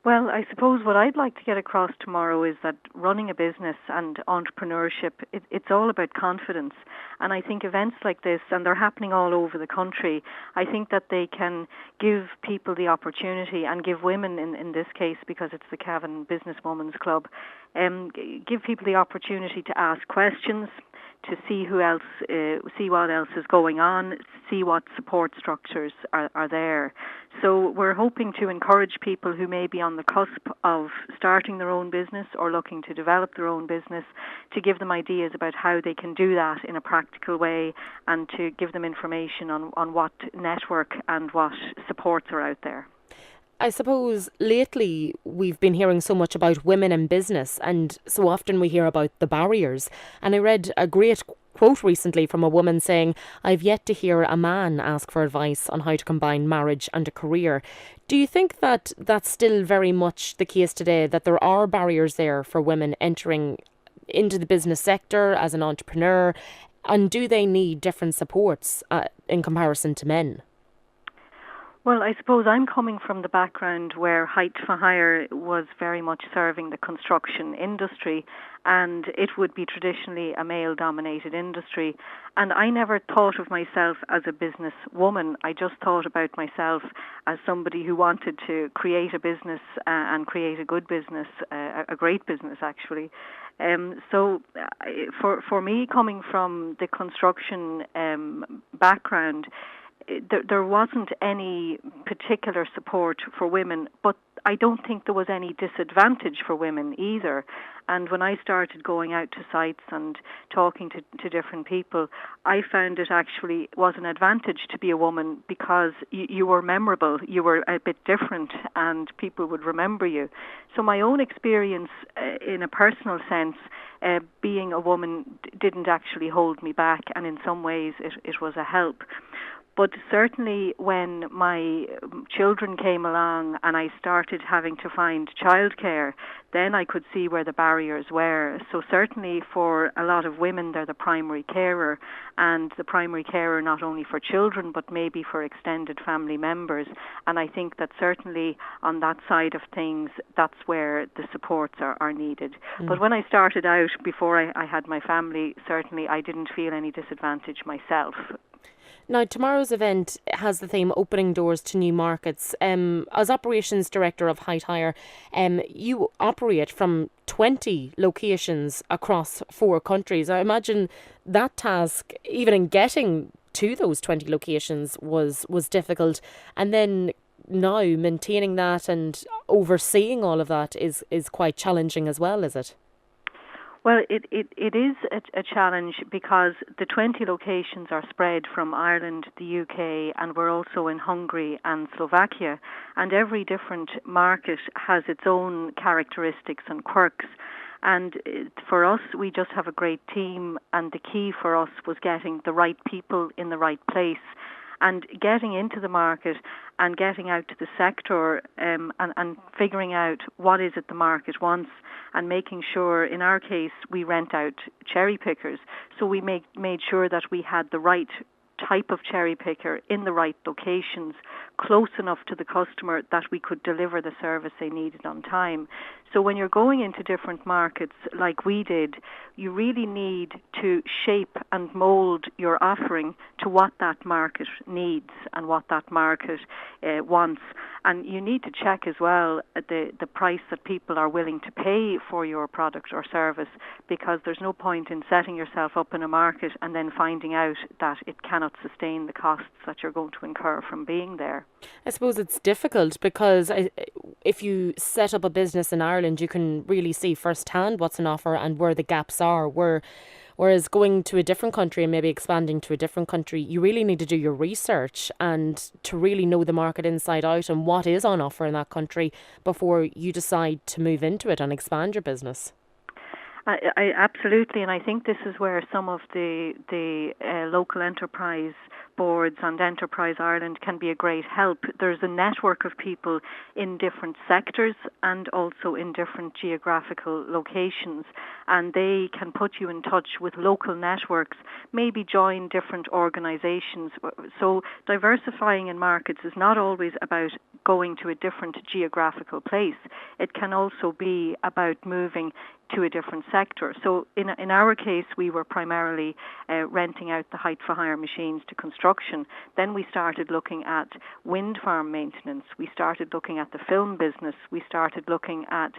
Well, I suppose what I'd like to get across tomorrow is that running a business and entrepreneurship, it's all about confidence. And I think events like this, and they're happening all over the country, I think that they can give people the opportunity and give women, in this case, because it's the Cavan Businesswomen's Club, give people the opportunity to ask questions, to see who else, see what else is going on, see what support structures are there. So we're hoping to encourage people who may be on the cusp of starting their own business or looking to develop their own business, to give them ideas about how they can do that in a practical way, and to give them information on what network and what supports are out there. I suppose lately we've been hearing so much about women in business, and so often we hear about the barriers. And I read a great quote recently from a woman saying, "I've yet to hear a man ask for advice on how to combine marriage and a career." Do you think that that's still very much the case today, that there are barriers there for women entering into the business sector as an entrepreneur? And do they need different supports in comparison to men? Well, I suppose I'm coming from the background where Height for Hire was very much serving the construction industry, and it would be traditionally a male-dominated industry. And I never thought of myself as a businesswoman. I just thought about myself as somebody who wanted to create a business and create a good business, a great business actually. For me, coming from the construction background, there wasn't any particular support for women, but I don't think there was any disadvantage for women either. And when I started going out to sites and talking to different people, I found it actually was an advantage to be a woman, because you were memorable, you were a bit different, and people would remember you. So my own experience in a personal sense, being a woman didn't actually hold me back, and in some ways it was a help. But certainly when my children came along and I started having to find childcare, then I could see where the barriers were. So certainly for a lot of women, they're the primary carer, and the primary carer not only for children but maybe for extended family members. And I think that certainly on that side of things, that's where the supports are needed. But when I started out, before I had my family, certainly I didn't feel any disadvantage myself. Now, tomorrow's event has the theme Opening Doors to New Markets. As Operations Director of Height Hire, you operate from 20 locations across 4 countries. I imagine that task, even in getting to those 20 locations, was difficult. And then now maintaining that and overseeing all of that is quite challenging as well, is it? Well, it is a challenge, because the 20 locations are spread from Ireland, the UK, and we're also in Hungary and Slovakia. And every different market has its own characteristics and quirks. And for us, we just have a great team, and the key for us was getting the right people in the right place, and getting into the market and getting out to the sector, and figuring out what is it the market wants, and making sure, in our case, we rent out cherry pickers. So we made sure that we had the right type of cherry picker in the right locations, close enough to the customer that we could deliver the service they needed on time. So when you're going into different markets like we did, you really need to shape and mold your offering to what that market needs and what that market wants. And you need to check as well the price that people are willing to pay for your product or service, because there's no point in setting yourself up in a market and then finding out that it cannot sustain the costs that you're going to incur from being there. I suppose it's difficult because if you set up a business in Ireland, you can really see firsthand what's on offer and where the gaps are. Whereas going to a different country and maybe expanding to a different country, you really need to do your research and to really know the market inside out and what is on offer in that country before you decide to move into it and expand your business. I absolutely, and I think this is where some of the local enterprise boards and Enterprise Ireland can be a great help. There's a network of people in different sectors and also in different geographical locations, and they can put you in touch with local networks, maybe join different organisations. So diversifying in markets is not always about going to a different geographical place. It can also be about moving to a different sector. So in our case, we were primarily renting out the height for hire machines to construction. Then we started looking at wind farm maintenance. We started looking at the film business. We started looking at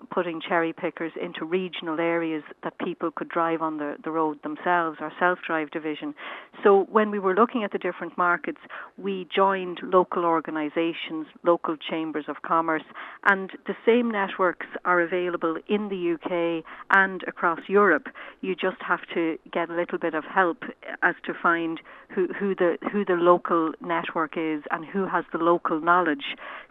putting cherry pickers into regional areas that people could drive on the road themselves, our self-drive division. So when we were looking at the different markets, we joined local organisations, local chambers of commerce, and the same networks are available in the UK and across Europe. You just have to get a little bit of help as to find who the local network is and who has the local knowledge,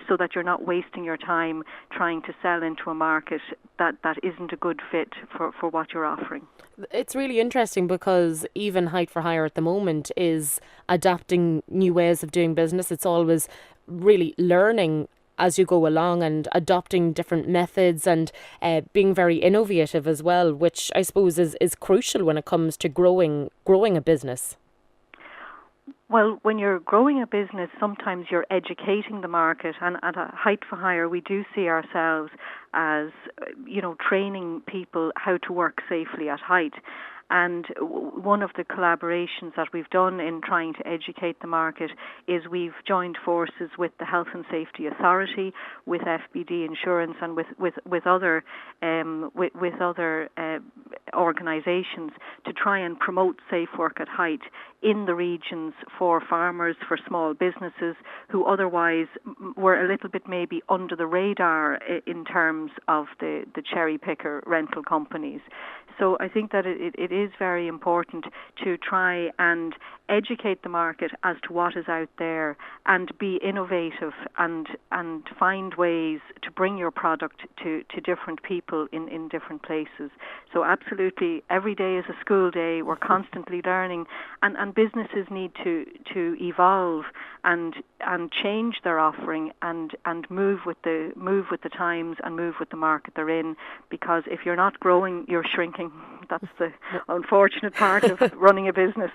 so that you're not wasting your time trying to sell into a market that isn't a good fit for what you're offering. It's really interesting because even Height for Hire at the moment is adapting new ways of doing business. It's always really learning as you go along and adopting different methods and being very innovative as well, which I suppose is crucial when it comes to growing a business. Well, when you're growing a business, sometimes you're educating the market, and at a Height for Hire, we do see ourselves as, training people how to work safely at height. And one of the collaborations that we've done in trying to educate the market is we've joined forces with the Health and Safety Authority, with FBD Insurance, and with other organisations to try and promote safe work at height in the regions for farmers, for small businesses who otherwise were a little bit maybe under the radar in terms of the cherry picker rental companies. So I think that it is very important to try and educate the market as to what is out there and be innovative and find ways to bring your product to different people in different places. So absolutely, every day is a school day. We're constantly learning, and businesses need to evolve and change their offering and move with the times and move with the market they're in, because if you're not growing, you're shrinking. That's the unfortunate part of running a business.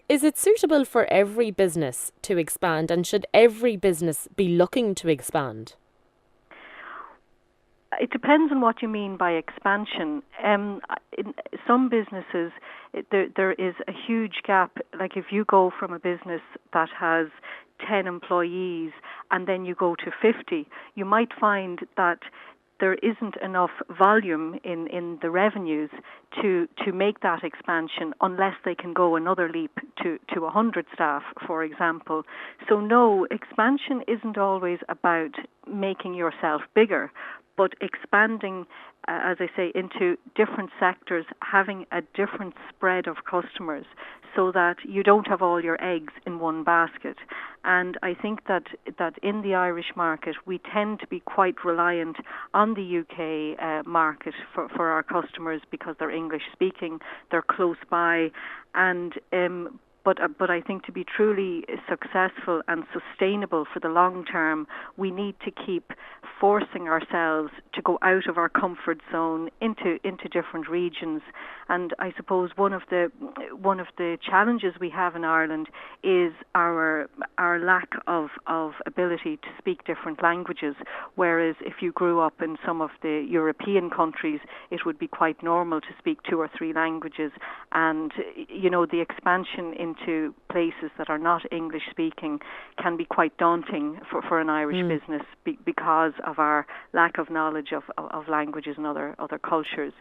Is it suitable for every business to expand, and should every business be looking to expand? It depends on what you mean by expansion. In some businesses, there is a huge gap. Like if you go from a business that has 10 employees and then you go to 50, you might find that there isn't enough volume in the revenues to make that expansion unless they can go another leap to 100 staff, for example. So no, expansion isn't always about making yourself bigger, but expanding, as I say, into different sectors, having a different spread of customers so that you don't have all your eggs in one basket. And I think that in the Irish market, we tend to be quite reliant on the UK market for our customers because they're English speaking, they're close by, and But I think to be truly successful and sustainable for the long term, we need to keep forcing ourselves to go out of our comfort zone into different regions. And I suppose one of the challenges we have in Ireland is our lack of ability to speak different languages. Whereas if you grew up in some of the European countries, it would be quite normal to speak 2 or 3 languages. And the expansion into places that are not English speaking can be quite daunting for an Irish business because of our lack of knowledge of languages and other cultures.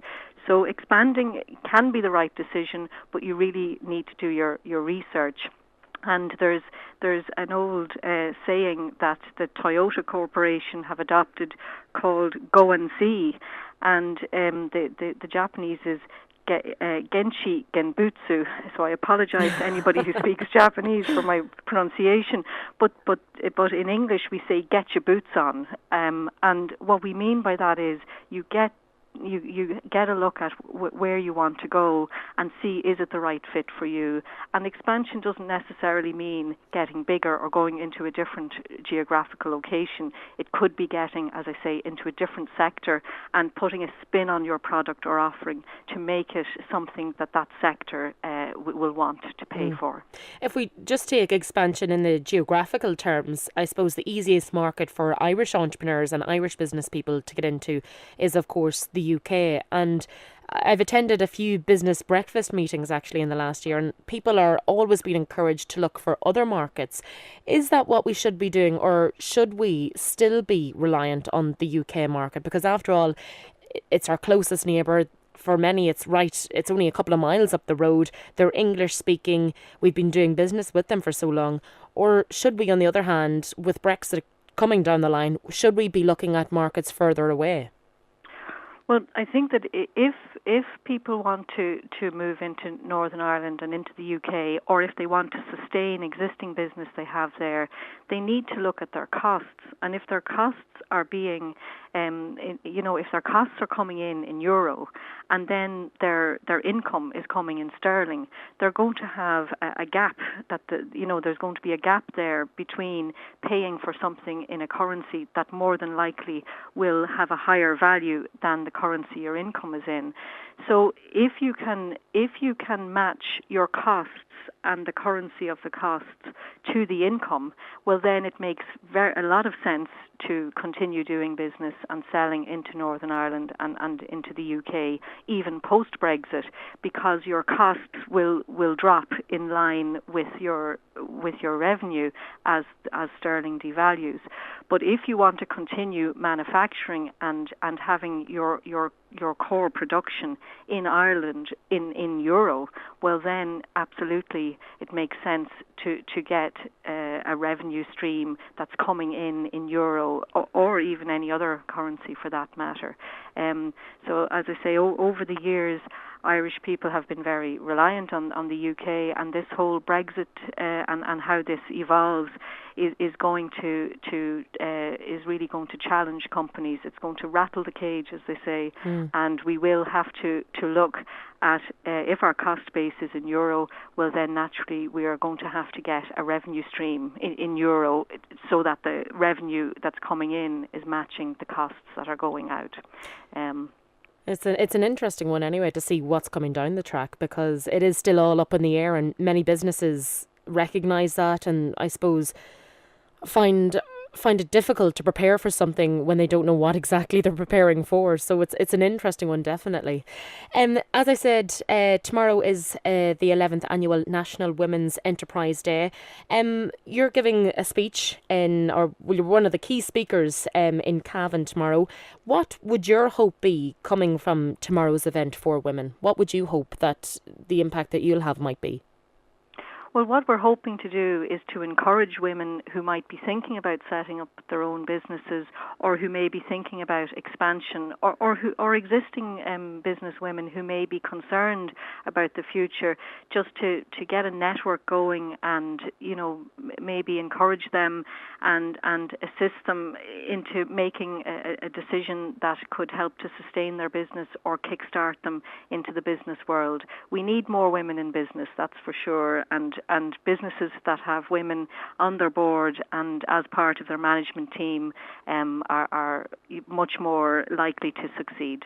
So expanding can be the right decision, but you really need to do your research. And there's an old saying that the Toyota Corporation have adopted called "Go and See," and the Japanese is Genshi Genbutsu. So I apologize to anybody who speaks Japanese for my pronunciation, but in English we say "get your boots on," and what we mean by that is you get you get a look at where you want to go and see, is it the right fit for you. And expansion doesn't necessarily mean getting bigger or going into a different geographical location. It could be getting, as I say, into a different sector and putting a spin on your product or offering to make it something that sector will want to pay for. If we just take expansion in the geographical terms, I suppose the easiest market for Irish entrepreneurs and Irish business people to get into is, of course, the UK. And I've attended a few business breakfast meetings actually in the last year, and people are always being encouraged to look for other markets. Is that what we should be doing, or should we still be reliant on the UK market? Because after all, it's our closest neighbour. For many, it's only a couple of miles up the road. They're English speaking. We've been doing business with them for so long. Or should we, on the other hand, with Brexit coming down the line, should we be looking at markets further away? Well, I think that if people want to move into Northern Ireland and into the UK, or if they want to sustain existing business they have there, they need to look at their costs. And if their costs are being, if their costs are coming in euro, and then their income is coming in sterling, they're going to have a gap there's going to be a gap there between paying for something in a currency that more than likely will have a higher value than the currency your income is in. So if you can match your costs and the currency of the costs to the income, well, then it makes a lot of sense to continue doing business and selling into Northern Ireland and into the UK, even post-Brexit, because your costs will drop in line with your revenue as sterling devalues. But if you want to continue manufacturing and having your core production in Ireland in euro, well then absolutely it makes sense to get a revenue stream that's coming in euro or even any other currency for that matter. So as I say, over the years, Irish people have been very reliant on the UK, and this whole Brexit and how this evolves is really going to challenge companies. It's going to rattle the cage, as they say, and we will have to look at if our cost base is in euro, well then naturally we are going to have to get a revenue stream in euro so that the revenue that's coming in is matching the costs that are going out. It's an interesting one anyway to see what's coming down the track, because it is still all up in the air, and many businesses recognise that, and I suppose find it difficult to prepare for something when they don't know what exactly they're preparing for. So it's an interesting one, definitely. As I said, tomorrow is the 11th annual National Women's Enterprise Day. You're giving a speech you're one of the key speakers in Cavan tomorrow. What would your hope be coming from tomorrow's event for women? What would you hope that the impact that you'll have might be? Well, what we're hoping to do is to encourage women who might be thinking about setting up their own businesses, or who may be thinking about expansion, or existing business women who may be concerned about the future, just to get a network going and, maybe encourage them and assist them into making a decision that could help to sustain their business or kickstart them into the business world. We need more women in business, that's for sure, and businesses that have women on their board and as part of their management team are much more likely to succeed.